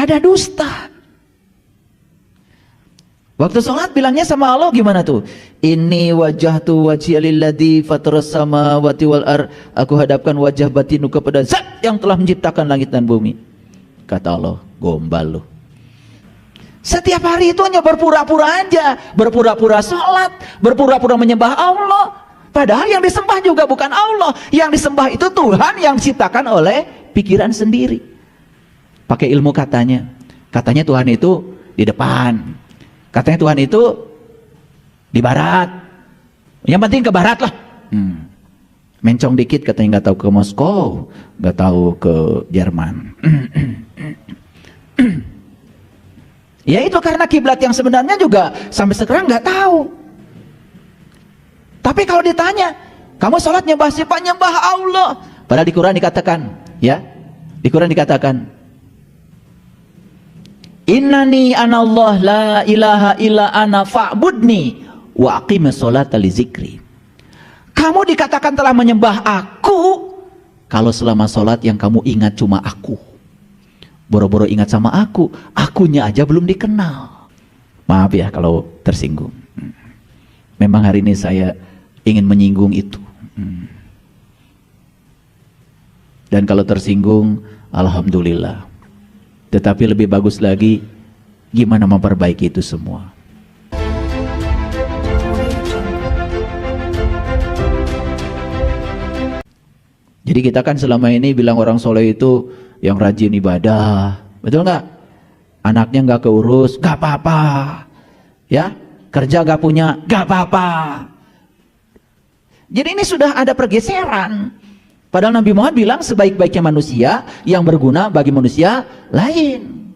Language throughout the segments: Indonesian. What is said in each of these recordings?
Ada dusta. Waktu sholat bilangnya sama Allah gimana tuh? Inni wajjahtu wajhiya lilladzi fataras samawati wal ardh. Aku hadapkan wajah batinu kepada Zat yang telah menciptakan langit dan bumi. Kata Allah, gombal lu. Setiap hari itu hanya berpura-pura aja, berpura-pura sholat, berpura-pura menyembah Allah. Padahal yang disembah juga bukan Allah. Yang disembah itu Tuhan yang diciptakan oleh pikiran sendiri. Pakai ilmu katanya. Katanya Tuhan itu di depan. Katanya Tuhan itu di barat. Yang penting ke barat lah. Mencong dikit katanya nggak tahu ke Moskow, nggak tahu ke Jerman. Ya itu karena kiblat yang sebenarnya juga sampai sekarang nggak tahu. Tapi kalau ditanya, kamu sholat nyembah siapa? Nyembah Allah. Padahal di Quran dikatakan, ya, di Quran dikatakan, Innani anallah la ilaha illa ana fa'budni wa aqimis sholata li zikri. Kamu dikatakan telah menyembah aku kalau selama sholat yang kamu ingat cuma aku. Boro-boro ingat sama aku, akunya aja belum dikenal. Maaf ya kalau tersinggung. Memang hari ini saya ingin menyinggung itu. Dan kalau tersinggung, alhamdulillah. Tetapi lebih bagus lagi, gimana memperbaiki itu semua. Jadi kita kan selama ini bilang orang soleh itu yang rajin ibadah, betul nggak? Anaknya nggak keurus, nggak apa-apa, ya, kerja nggak punya, nggak apa-apa. Jadi ini sudah ada pergeseran. Padahal Nabi Muhammad bilang sebaik-baiknya manusia yang berguna bagi manusia lain.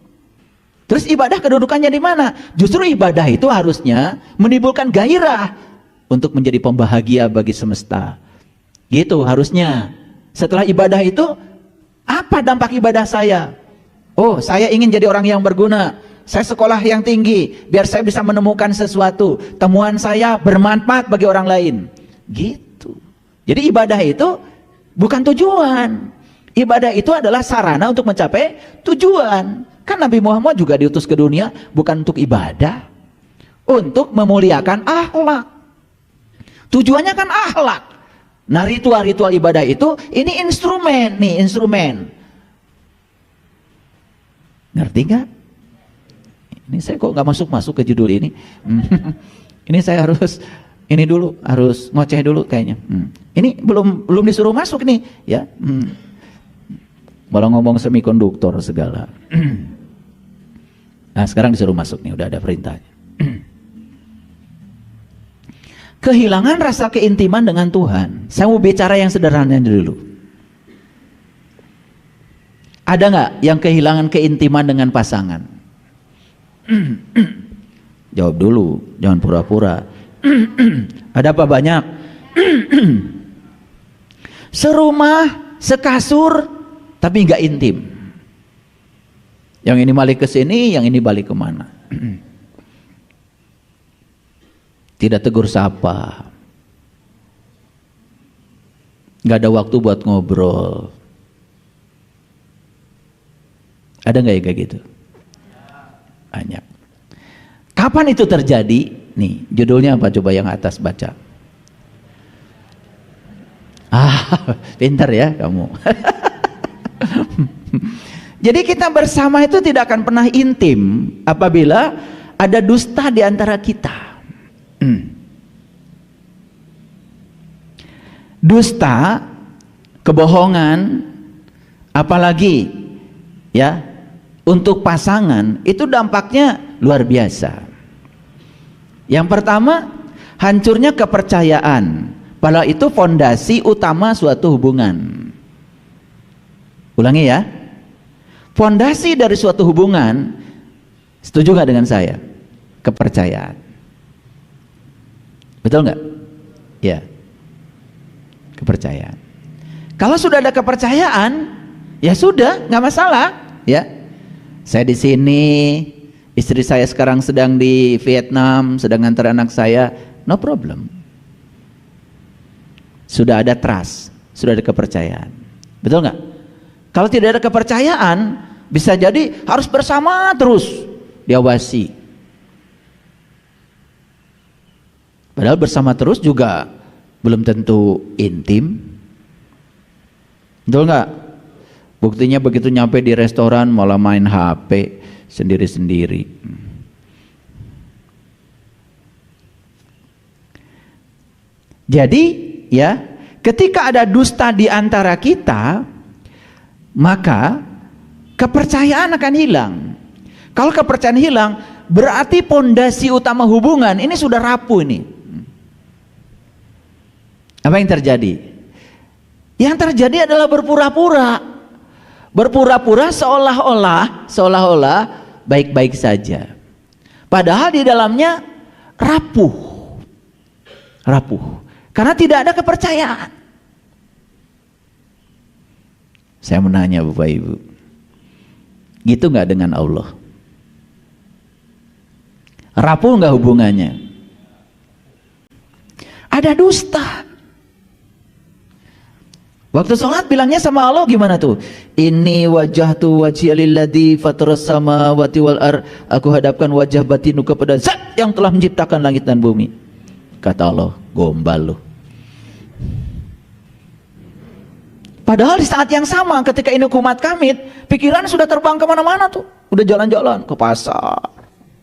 Terus ibadah kedudukannya di mana? Justru ibadah itu harusnya menimbulkan gairah untuk menjadi pembahagia bagi semesta. Gitu harusnya. Setelah ibadah itu, apa dampak ibadah saya? Oh, saya ingin jadi orang yang berguna. Saya sekolah yang tinggi, biar saya bisa menemukan sesuatu. Temuan saya bermanfaat bagi orang lain. Gitu. Jadi ibadah itu bukan tujuan. Ibadah itu adalah sarana untuk mencapai tujuan. Kan Nabi Muhammad juga diutus ke dunia bukan untuk ibadah, untuk memuliakan akhlak. Tujuannya kan akhlak. Nah, ritual-ritual ibadah itu ini instrumen nih, instrumen. Ngerti nggak? Ini saya kok nggak masuk ke judul ini. Ini saya harus ini dulu, harus ngoceh dulu kayaknya. Ini belum disuruh masuk nih, ya. Malah ngomong semikonduktor segala. Nah, sekarang disuruh masuk nih, udah ada perintahnya. Kehilangan rasa keintiman dengan Tuhan. Saya mau bicara yang sederhana dulu. Ada nggak yang kehilangan keintiman dengan pasangan? Jawab dulu, jangan pura-pura. Ada apa banyak? Serumah, sekasur, tapi nggak intim. Yang ini balik ke sini, yang ini balik kemana? Tidak tegur sapa, nggak ada waktu buat ngobrol. Ada nggak ya kayak gitu? Banyak. Kapan itu terjadi? Nih, judulnya apa? Coba yang atas baca. Pintar ya kamu. Jadi kita bersama itu tidak akan pernah intim apabila ada dusta di antara kita. Dusta, kebohongan, apalagi ya untuk pasangan itu dampaknya luar biasa. Yang pertama, hancurnya kepercayaan. Padahal itu fondasi utama suatu hubungan. Ulangi ya, fondasi dari suatu hubungan, setuju gak dengan saya? Kepercayaan. Betul nggak? Ya, kepercayaan. Kalau sudah ada kepercayaan, ya sudah, nggak masalah. Ya, saya di sini, istri saya sekarang sedang di Vietnam, sedang antar anak saya, no problem. Sudah ada trust, sudah ada kepercayaan. Betul nggak? Kalau tidak ada kepercayaan, Bisa jadi harus bersama terus, diawasi. Padahal bersama terus juga belum tentu intim. Betul nggak? Buktinya begitu nyampe di restoran malah main HP sendiri-sendiri. Jadi ya, ketika ada dusta di antara kita, maka kepercayaan akan hilang. Kalau kepercayaan hilang, berarti pondasi utama hubungan ini sudah rapuh ini. Apa yang terjadi? Yang terjadi adalah berpura-pura. Berpura-pura seolah-olah baik-baik saja. Padahal di dalamnya rapuh. Rapuh. Karena tidak ada kepercayaan. Saya menanya Bapak Ibu, gitu nggak dengan Allah? Rapuh nggak hubungannya? Ada dusta. Waktu sholat bilangnya sama Allah gimana tuh? Inni wajjahtu wajhiya lilladzi fataras samawati wal ardh. Aku hadapkan wajah batinu kepada Zat yang telah menciptakan langit dan bumi. Kata Allah, gombal lu. Padahal di saat yang sama ketika ini kumat kamit, pikiran sudah terbang kemana-mana tuh. Udah jalan-jalan ke pasar,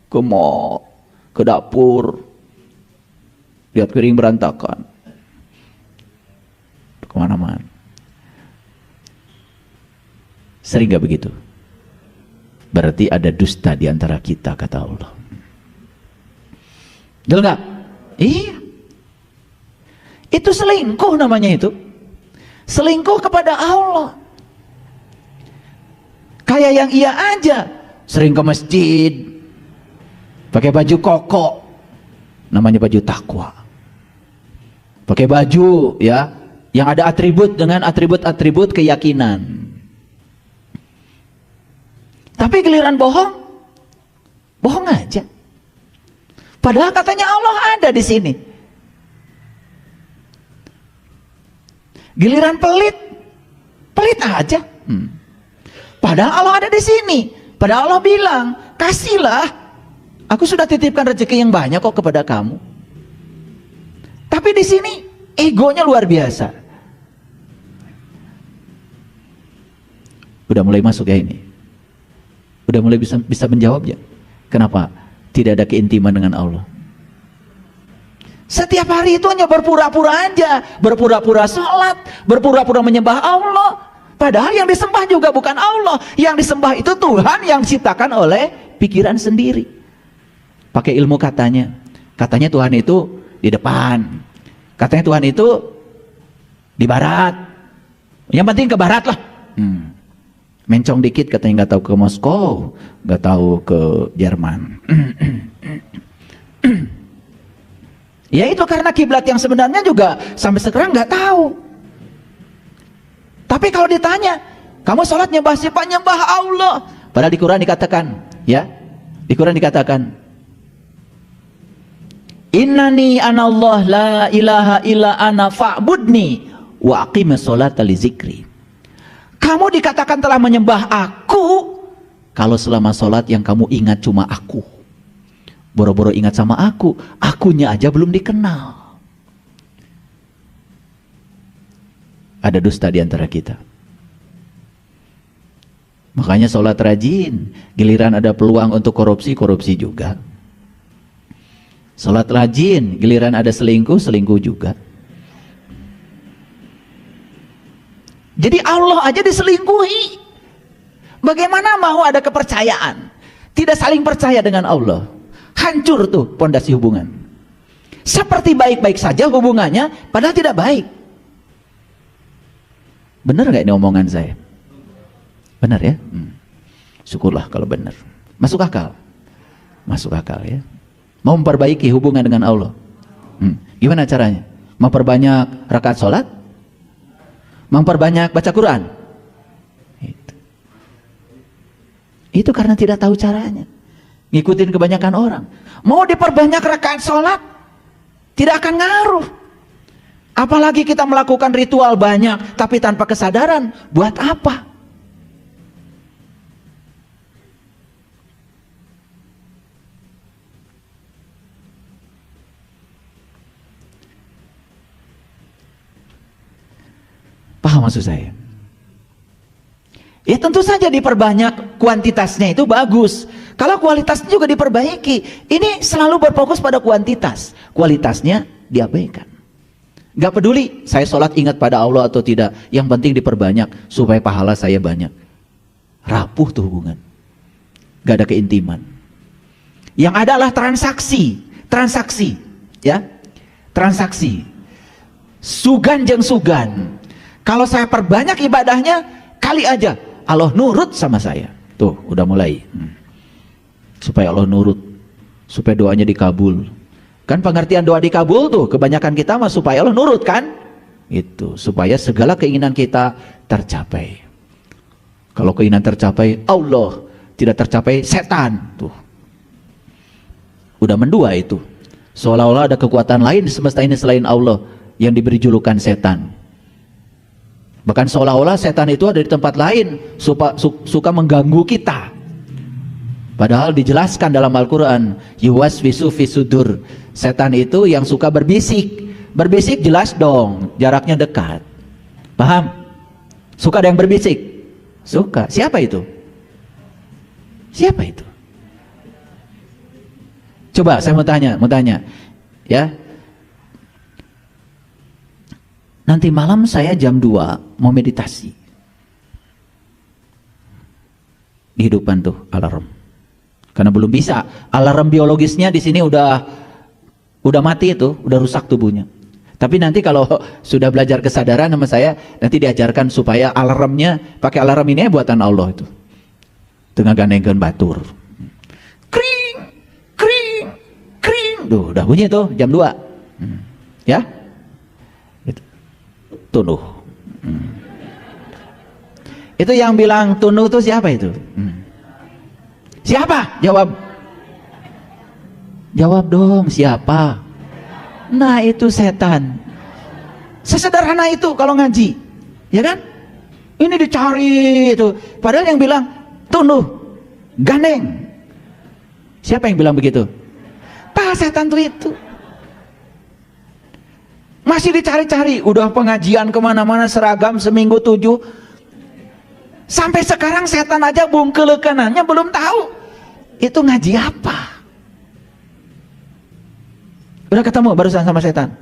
ke mall, ke dapur, lihat piring berantakan, kemana-mana. Sering gak begitu? Berarti ada dusta di antara kita, kata Allah. Betul gak? Iya. Itu selingkuh namanya itu. Selingkuh kepada Allah. Kayak yang iya aja, sering ke masjid, pakai baju koko, namanya baju takwa. Pakai baju ya, yang ada atribut dengan atribut-atribut keyakinan. Tapi giliran bohong, bohong aja. Padahal katanya Allah ada di sini. Giliran pelit, pelit aja. Padahal Allah ada di sini. Padahal Allah bilang, kasihlah. Aku sudah titipkan rezeki yang banyak kok kepada kamu. Tapi di sini egonya luar biasa. Udah mulai masuk ya ini. Udah mulai bisa menjawab ya. Kenapa tidak ada keintiman dengan Allah? Setiap hari itu hanya berpura-pura aja, berpura-pura sholat, berpura-pura menyembah Allah. Padahal yang disembah juga bukan Allah. Yang disembah itu Tuhan yang diciptakan oleh pikiran sendiri. Pakai ilmu katanya. Katanya Tuhan itu di depan. Katanya Tuhan itu di barat. Yang penting ke barat lah. Mencong dikit katanya nggak tahu ke Moskow, nggak tahu ke Jerman. Ya itu karena kiblat yang sebenarnya juga sampai sekarang nggak tahu. Tapi kalau ditanya, kamu sholat nyembah siapa? Nyembah Allah. Padahal di Quran dikatakan, ya, di Quran dikatakan, Innani anallah la ilaha illa ana fa'budni wa aqimis sholata li zikri. Kamu dikatakan telah menyembah aku kalau selama sholat yang kamu ingat cuma aku. Boro-boro ingat sama aku, akunya aja belum dikenal. Ada dusta di antara kita. Makanya sholat rajin, giliran ada peluang untuk korupsi, korupsi juga. Sholat rajin, giliran ada selingkuh, selingkuh juga. Jadi Allah aja diselingkuhi. Bagaimana mau ada kepercayaan? Tidak saling percaya dengan Allah. Hancur tuh pondasi hubungan. Seperti baik-baik saja hubungannya, padahal tidak baik. Benar gak ini omongan saya? Benar ya? Syukurlah kalau benar. Masuk akal? Masuk akal ya. Mau memperbaiki hubungan dengan Allah. Gimana caranya? Memperbanyak rakaat sholat? Memperbanyak baca Quran? Itu karena tidak tahu caranya. Ngikutin kebanyakan orang. Mau diperbanyak rakaat sholat, tidak akan ngaruh. Apalagi kita melakukan ritual banyak tapi tanpa kesadaran, buat apa? maksud saya? Ya tentu saja diperbanyak, kuantitasnya itu bagus. Kalau kualitasnya juga diperbaiki. Ini selalu berfokus pada kuantitas, kualitasnya diabaikan. Gak peduli saya sholat ingat pada Allah atau tidak, yang penting diperbanyak supaya pahala saya banyak. Rapuh tuh hubungan, gak ada keintiman. Yang adalah transaksi, ya, transaksi. Sugan jeng sugan. Kalau saya perbanyak ibadahnya, kali aja Allah nurut sama saya. Tuh udah mulai. Supaya Allah nurut, supaya doanya dikabul. Kan pengertian doa dikabul tuh kebanyakan kita mah supaya Allah nurut kan? Itu supaya segala keinginan kita tercapai. Kalau keinginan tercapai Allah, tidak tercapai setan tuh. Udah mendua itu. Seolah-olah ada kekuatan lain di semesta ini selain Allah yang diberi julukan setan. Bahkan seolah-olah setan itu ada di tempat lain, suka mengganggu kita. Padahal dijelaskan dalam Al-Quran, yuwaswisu fi sudur. Setan itu yang suka berbisik. Berbisik jelas dong, jaraknya dekat. Paham? Suka ada yang berbisik? Suka. Siapa itu? Siapa itu? Coba saya mau tanya. Ya. Nanti malam saya jam 2 mau meditasi. Dihidupkan tuh alarm. Karena belum bisa, alarm biologisnya di sini udah mati itu, udah rusak tubuhnya. Tapi nanti kalau sudah belajar kesadaran sama saya, nanti diajarkan supaya alarmnya pakai alarm ini buatan Allah itu. Tengah ganengkeun batur. Kring, kring, kring. Duh, udah bunyi tuh jam 2. Ya? Itu. Tunuh. Itu yang bilang tunuh tuh siapa itu? Siapa? Jawab dong, siapa? Nah itu setan. Sesederhana itu kalau ngaji, ya kan? Ini dicari itu. Padahal yang bilang tunuh, gandeng. Siapa yang bilang begitu? Pak setan tuh itu. Masih dicari-cari. Udah pengajian kemana-mana seragam seminggu 7. Sampai sekarang setan aja bungkelekanannya belum tahu itu ngaji apa. Udah ketemu barusan sama setan.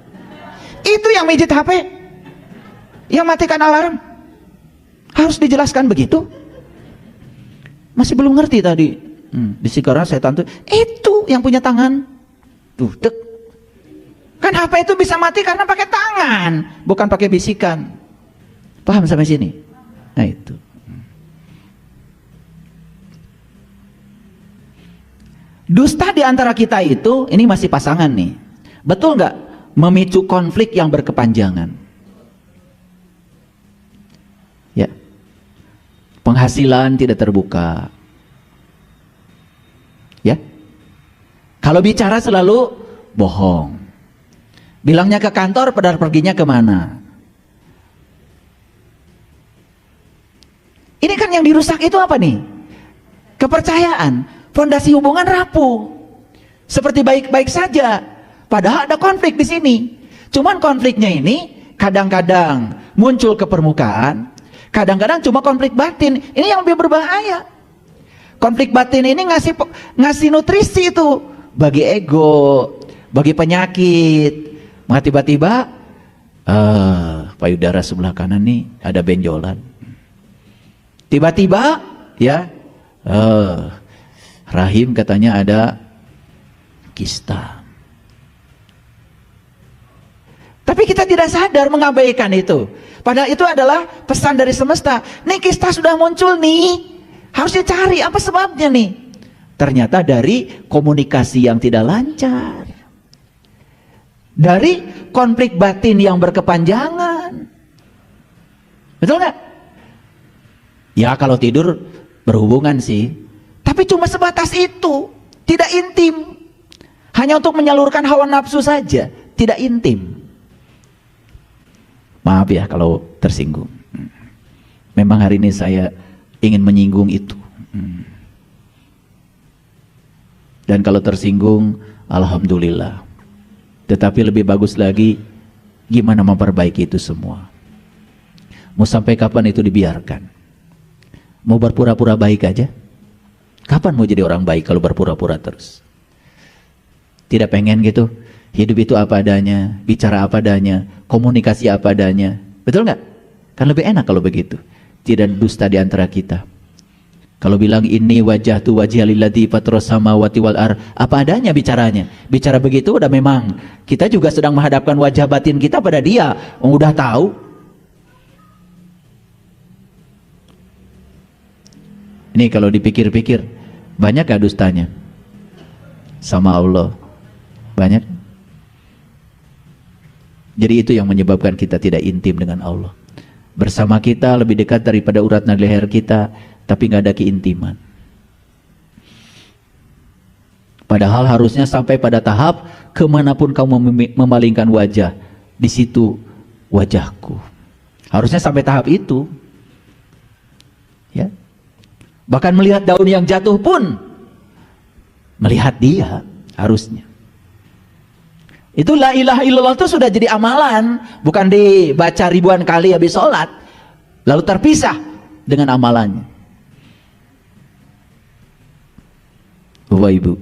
Itu yang mijit HP, yang matikan alarm. Harus dijelaskan begitu. Masih belum ngerti tadi. Disikara setan tuh itu yang punya tangan. Tuh dek. Kan HP itu bisa mati karena pakai tangan, bukan pakai bisikan. Paham sampai sini? Nah itu. Dusta di antara kita itu, ini masih pasangan nih, betul nggak? Memicu konflik yang berkepanjangan. Ya, penghasilan tidak terbuka. Ya, kalau bicara selalu bohong. Bilangnya ke kantor, padahal perginya kemana? Ini kan yang dirusak itu apa nih? Kepercayaan. Fondasi hubungan rapuh. Seperti baik-baik saja, padahal ada konflik di sini. Cuman konfliknya ini kadang-kadang muncul ke permukaan, kadang-kadang cuma konflik batin. Ini yang lebih berbahaya. Konflik batin ini ngasih nutrisi itu bagi ego, bagi penyakit. Tiba-tiba payudara sebelah kanan nih ada benjolan. Tiba-tiba ya rahim katanya ada kista. Tapi kita tidak sadar mengabaikan itu. Padahal itu adalah pesan dari semesta. Nih kista sudah muncul nih. Harus dicari apa sebabnya nih. Ternyata dari komunikasi yang tidak lancar. Dari konflik batin yang berkepanjangan. Betul nggak? Ya kalau tidur berhubungan sih. Tapi cuma sebatas itu, tidak intim. Hanya untuk menyalurkan hawa nafsu saja, tidak intim. Maaf ya kalau tersinggung. Memang hari ini saya ingin menyinggung itu. Dan kalau tersinggung, alhamdulillah. Tetapi lebih bagus lagi, gimana memperbaiki itu semua. Mau sampai kapan itu dibiarkan? Mau berpura-pura baik aja? Kapan mau jadi orang baik kalau berpura-pura terus? Tidak pengen gitu? Hidup itu apa adanya, bicara apa adanya, komunikasi apa adanya. Betul nggak? Kan lebih enak kalau begitu. Tidak dusta di antara kita. Kalau bilang ini wajah tu wajah lilladzi fatras samawati wal ar, apa adanya bicaranya. Bicara begitu udah memang kita juga sedang menghadapkan wajah batin kita pada dia. Udah tahu. Ini kalau dipikir-pikir banyak gak dustanya sama Allah? Banyak. Jadi itu yang menyebabkan kita tidak intim dengan Allah. Bersama kita lebih dekat daripada urat nadi leher kita, tapi nggak ada keintiman. Padahal harusnya sampai pada tahap kemanapun kamu memalingkan wajah, di situ wajahku. Harusnya sampai tahap itu, ya. Bahkan melihat daun yang jatuh pun melihat dia harusnya. Itu la ilaha illallah itu sudah jadi amalan, bukan dibaca ribuan kali habis sholat lalu terpisah dengan amalannya. Bapak Ibu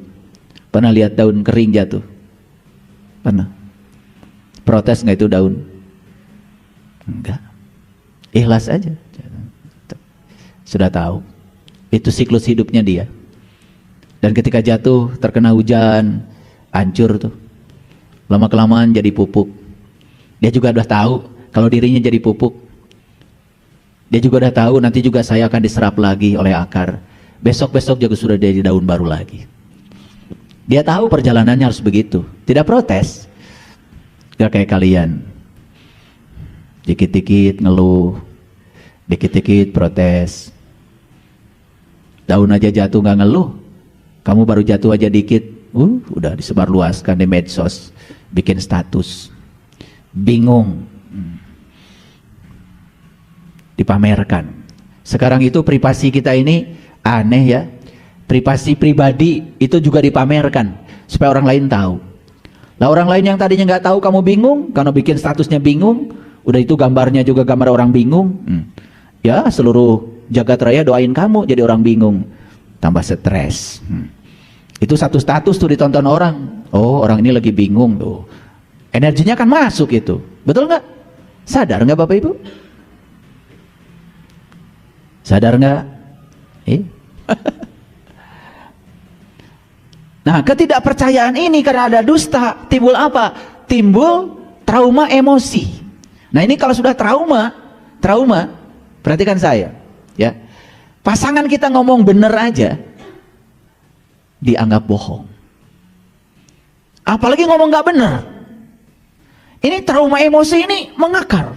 pernah lihat daun kering jatuh? Pernah? Protes nggak itu daun? Enggak, ikhlas aja. Sudah tahu itu siklus hidupnya dia. Dan ketika jatuh terkena hujan, hancur tuh. Lama-kelamaan jadi pupuk. Dia juga udah tahu kalau dirinya jadi pupuk. Dia juga udah tahu nanti juga saya akan diserap lagi oleh akar. Besok-besok juga sudah jadi daun baru lagi. Dia tahu perjalanannya harus begitu. Tidak protes. Gak kayak kalian. Dikit-dikit ngeluh, dikit-dikit protes. Daun aja jatuh gak ngeluh. Kamu baru jatuh aja dikit, udah disebarluaskan di medsos, bikin status, bingung, dipamerkan. Sekarang itu privasi kita ini aneh ya, privasi pribadi itu juga dipamerkan supaya orang lain tahu. Lah orang lain yang tadinya nggak tahu kamu bingung, karena bikin statusnya bingung, udah itu gambarnya juga gambar orang bingung. Ya seluruh jagat raya doain kamu jadi orang bingung, tambah stres. Itu satu status tuh ditonton orang. Oh orang ini lagi bingung tuh, energinya kan masuk itu, betul nggak? Sadar nggak Bapak Ibu? Sadar nggak? Nah ketidakpercayaan ini karena ada dusta, timbul apa? Timbul trauma emosi. Nah ini kalau sudah trauma, perhatikan saya ya, pasangan kita ngomong bener aja dianggap bohong, apalagi ngomong nggak bener. Ini trauma emosi ini mengakar,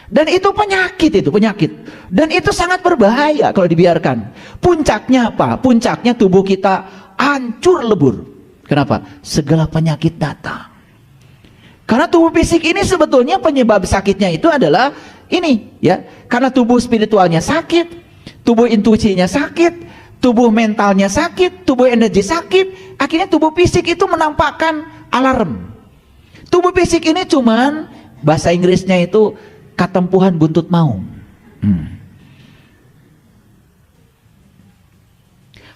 dan itu penyakit, dan itu sangat berbahaya kalau dibiarkan. Puncaknya apa? Puncaknya tubuh kita hancur lebur. Kenapa? Segala penyakit datang karena tubuh fisik ini sebetulnya penyebab sakitnya itu adalah ini ya, karena tubuh spiritualnya sakit, tubuh intuisinya sakit, tubuh mentalnya sakit, tubuh energi sakit, akhirnya tubuh fisik itu menampakkan alarm. Tubuh fisik ini cuman bahasa Inggrisnya itu katempuhan buntut maung.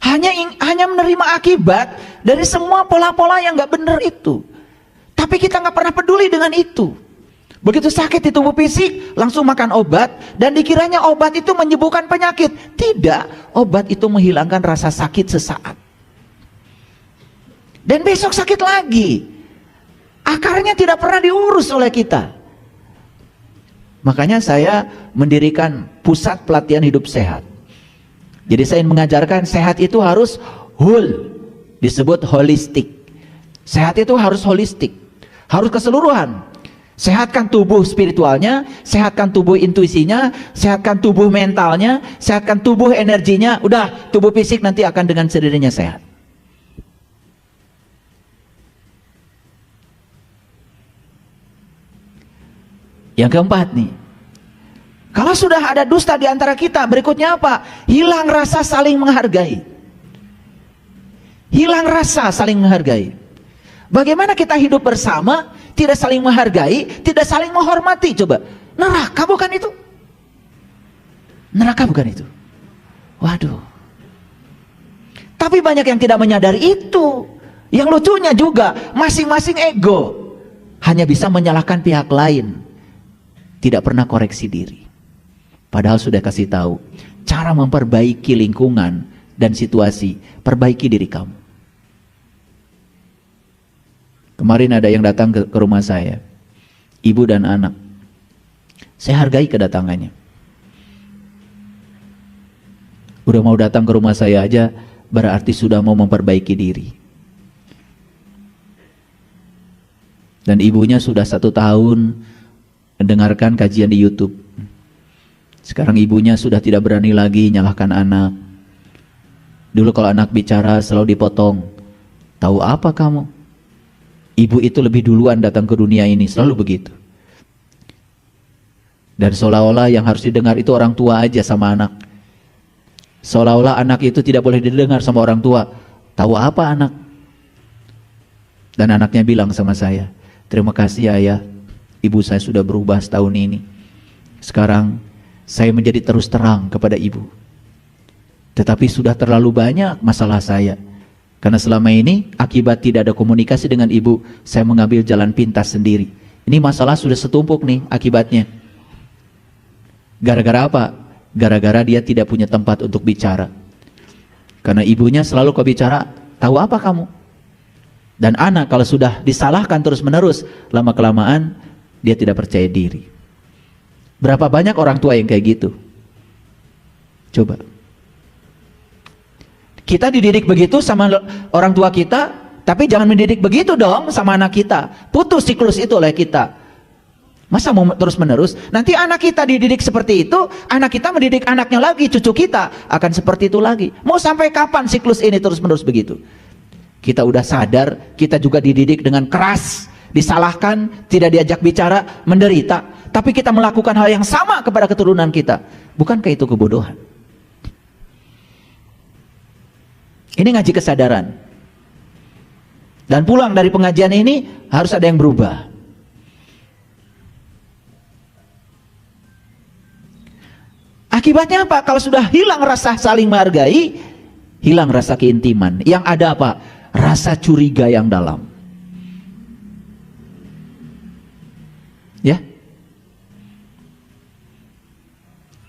Hanya menerima akibat dari semua pola-pola yang nggak benar itu. Tapi kita nggak pernah peduli dengan itu. Begitu sakit di tubuh fisik, langsung makan obat, dan dikiranya obat itu menyembuhkan penyakit. Tidak, obat itu menghilangkan rasa sakit sesaat. Dan besok sakit lagi. Akarnya tidak pernah diurus oleh kita. Makanya saya mendirikan pusat pelatihan hidup sehat. Jadi saya mengajarkan sehat itu harus whole, disebut holistik. Sehat itu harus holistik, harus keseluruhan. Sehatkan tubuh spiritualnya, sehatkan tubuh intuisinya, sehatkan tubuh mentalnya, sehatkan tubuh energinya. Udah, tubuh fisik nanti akan dengan sendirinya sehat. Yang keempat nih, kalau sudah ada dusta di antara kita, berikutnya apa? Hilang rasa saling menghargai. Hilang rasa saling menghargai. Bagaimana kita hidup bersama, tidak saling menghargai, tidak saling menghormati? Coba, neraka bukan itu? Neraka bukan itu? Waduh. Tapi banyak yang tidak menyadari itu. Yang lucunya juga, masing-masing ego hanya bisa menyalahkan pihak lain, tidak pernah koreksi diri. Padahal sudah kasih tahu cara memperbaiki lingkungan dan situasi, perbaiki diri kamu. Kemarin ada yang datang ke rumah saya, ibu dan anak. Saya hargai kedatangannya. Udah mau datang ke rumah saya aja, berarti sudah mau memperbaiki diri. Dan ibunya sudah 1 tahun mendengarkan kajian di YouTube. Sekarang ibunya sudah tidak berani lagi nyalahkan anak. Dulu kalau anak bicara selalu dipotong. Tahu apa kamu? Ibu itu lebih duluan datang ke dunia ini, selalu begitu. Dan seolah-olah yang harus didengar itu orang tua aja sama anak. Seolah-olah anak itu tidak boleh didengar sama orang tua. Tahu apa anak? Dan anaknya bilang sama saya, terima kasih ayah, ibu saya sudah berubah setahun ini. Sekarang saya menjadi terus terang kepada ibu. Tetapi sudah terlalu banyak masalah saya. Karena selama ini akibat tidak ada komunikasi dengan ibu, saya mengambil jalan pintas sendiri. Ini masalah sudah setumpuk nih akibatnya. Gara-gara apa? Gara-gara dia tidak punya tempat untuk bicara. Karena ibunya selalu kau bicara, tahu apa kamu? Dan anak kalau sudah disalahkan terus-menerus, lama-kelamaan dia tidak percaya diri. Berapa banyak orang tua yang kayak gitu? Coba. Kita dididik begitu sama orang tua kita, tapi jangan mendidik begitu dong sama anak kita. Putus siklus itu oleh kita. Masa mau terus-menerus? Nanti anak kita dididik seperti itu, anak kita mendidik anaknya lagi, cucu kita akan seperti itu lagi. Mau sampai kapan siklus ini terus-menerus begitu? Kita udah sadar, kita juga dididik dengan keras, disalahkan, tidak diajak bicara, menderita. Tapi kita melakukan hal yang sama kepada keturunan kita. Bukankah itu kebodohan? Ini ngaji kesadaran. Dan pulang dari pengajian ini harus ada yang berubah. Akibatnya apa? Kalau sudah hilang rasa saling menghargai, hilang rasa keintiman. Yang ada apa? Rasa curiga yang dalam. Ya.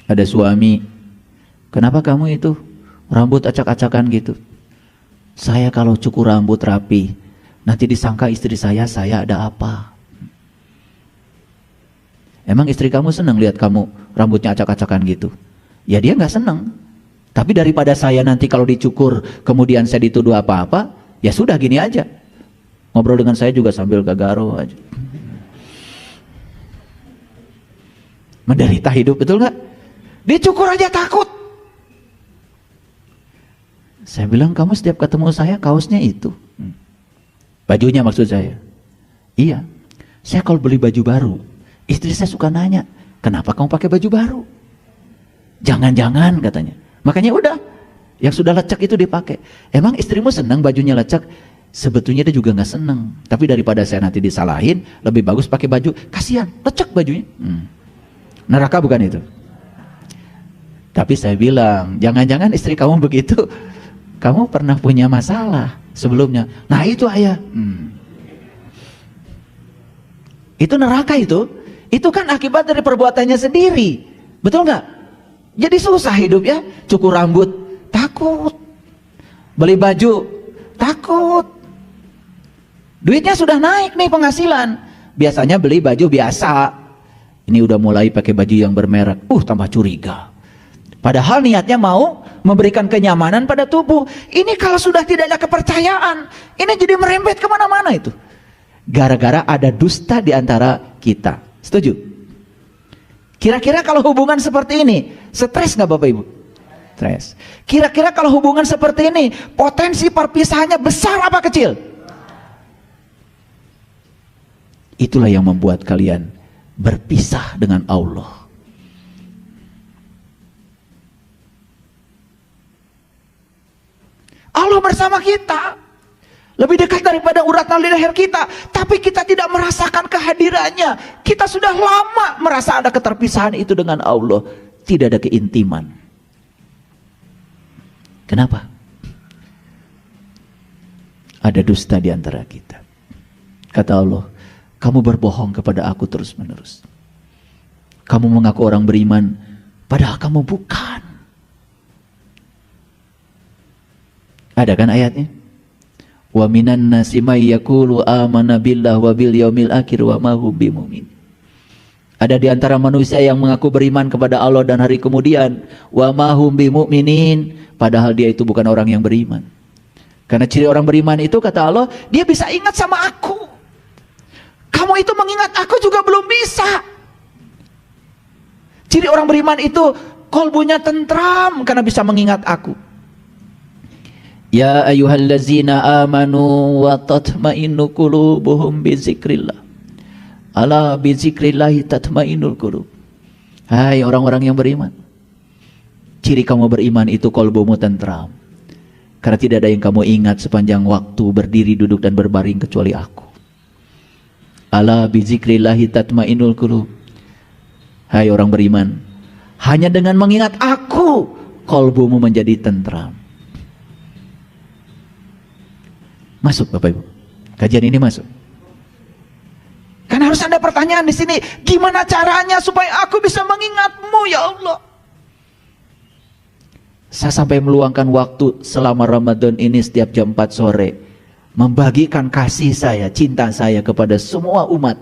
Ada suami, kenapa kamu itu rambut acak-acakan gitu? Saya kalau cukur rambut rapi, nanti disangka istri saya ada apa? Emang istri kamu senang lihat kamu rambutnya acak-acakan gitu? Ya dia nggak senang. Tapi daripada saya nanti kalau dicukur kemudian saya dituduh apa-apa, ya sudah gini aja. Ngobrol dengan saya juga sambil gagaro aja. Menderita hidup, betul nggak? Dicukur aja takut. Saya bilang, kamu setiap ketemu saya kaosnya itu. Bajunya maksud saya. Iya. Saya kalau beli baju baru, istri saya suka nanya, kenapa kamu pakai baju baru? Jangan-jangan katanya. Makanya udah, yang sudah lecek itu dipakai. Emang istrimu senang bajunya lecek? Sebetulnya dia juga nggak senang. Tapi daripada saya nanti disalahin, lebih bagus pakai baju. Kasihan, lecek bajunya. Neraka bukan itu? Tapi saya bilang, jangan-jangan istri kamu begitu, kamu pernah punya masalah sebelumnya. Nah itu ayah. Itu neraka itu. Itu kan akibat dari perbuatannya sendiri. Betul nggak? Jadi susah hidup ya. Cukur rambut, takut. Beli baju, takut. Duitnya sudah naik nih penghasilan. Biasanya beli baju biasa. Ini udah mulai pakai baju yang bermerek. Tambah curiga. Padahal niatnya mau memberikan kenyamanan pada tubuh. Ini kalau sudah tidak ada kepercayaan, ini jadi merembet kemana-mana itu. Gara-gara ada dusta di antara kita. Setuju? Kira-kira kalau hubungan seperti ini, stres nggak Bapak Ibu? Stres. Kira-kira kalau hubungan seperti ini, potensi perpisahannya besar apa kecil? Itulah yang membuat kalian berpisah dengan Allah. Allah bersama kita, lebih dekat daripada urat nadi leher kita, tapi kita tidak merasakan kehadirannya. Kita sudah lama merasa ada keterpisahan itu dengan Allah. tidak ada keintiman. Kenapa? Ada dusta di antara kita. Kata Allah, kamu berbohong kepada aku terus-menerus. Kamu mengaku orang beriman, padahal kamu bukan. Ada kan ayatnya? Wa minan nasi may yaqulu amana billah wa bil yaumil akhir wa ma hum bimumin. Ada di antara manusia yang mengaku beriman kepada Allah dan hari kemudian, wa ma hum bimuminin, padahal dia itu bukan orang yang beriman. Karena ciri orang beriman itu, kata Allah, dia bisa ingat sama aku. Kamu itu mengingat aku juga belum bisa. Ciri orang beriman itu kolbunya tentram karena bisa mengingat aku. Ya ayyuhallazina amanu wa tatma'innu qulubuhum bizikrillah. Ala bizikrillahi tatma'innul qulub. Hai orang-orang yang beriman. Ciri kamu beriman itu kolbumu tentram. Karena tidak ada yang kamu ingat sepanjang waktu berdiri, duduk dan berbaring kecuali aku. Ala bizikrillahi tatma'innul qulub. Hai orang beriman, hanya dengan mengingat aku kolbumu menjadi tentram. Masuk Bapak Ibu, kajian ini masuk. Kan harus ada pertanyaan di sini, gimana caranya supaya aku bisa mengingatmu ya Allah? Saya sampai meluangkan waktu selama Ramadan ini setiap jam 4 sore membagikan kasih saya, cinta saya kepada semua umat.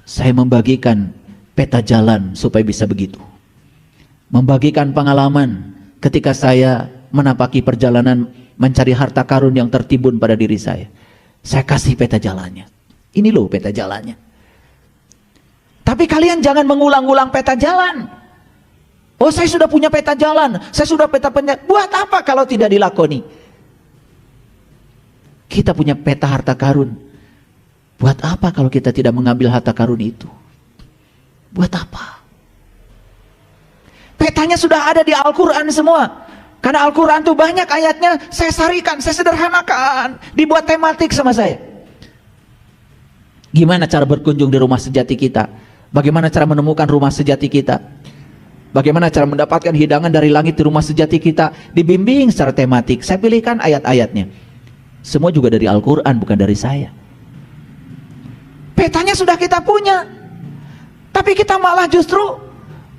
Saya membagikan peta jalan supaya bisa begitu. Membagikan pengalaman ketika saya menapaki perjalanan mencari harta karun yang tertimbun pada diri saya. Saya kasih peta jalannya. Ini loh peta jalannya. Tapi kalian jangan mengulang-ulang peta jalan. Oh, saya sudah punya peta jalan, saya sudah peta penjara. Buat apa kalau tidak dilakoni? Kita punya peta harta karun. Buat apa kalau kita tidak mengambil harta karun itu? Buat apa? Petanya sudah ada di Al-Quran semua. Karena Al-Quran itu banyak ayatnya, saya sarikan, saya sederhanakan, dibuat tematik sama saya. Gimana cara berkunjung di rumah sejati kita? Bagaimana cara menemukan rumah sejati kita? Bagaimana cara mendapatkan hidangan dari langit di rumah sejati kita? Dibimbing secara tematik. Saya pilihkan ayat-ayatnya. Semua juga dari Al-Quran, bukan dari saya. Petanya sudah kita punya, tapi kita malah justru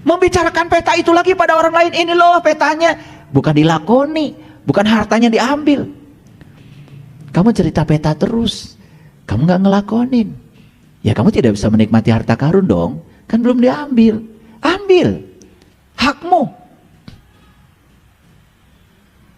membicarakan peta itu lagi pada orang lain. Ini loh petanya. Bukan dilakoni, bukan hartanya diambil. Kamu cerita peta terus, kamu gak ngelakonin. Ya kamu tidak bisa menikmati harta karun dong. Kan belum diambil. Ambil, hakmu.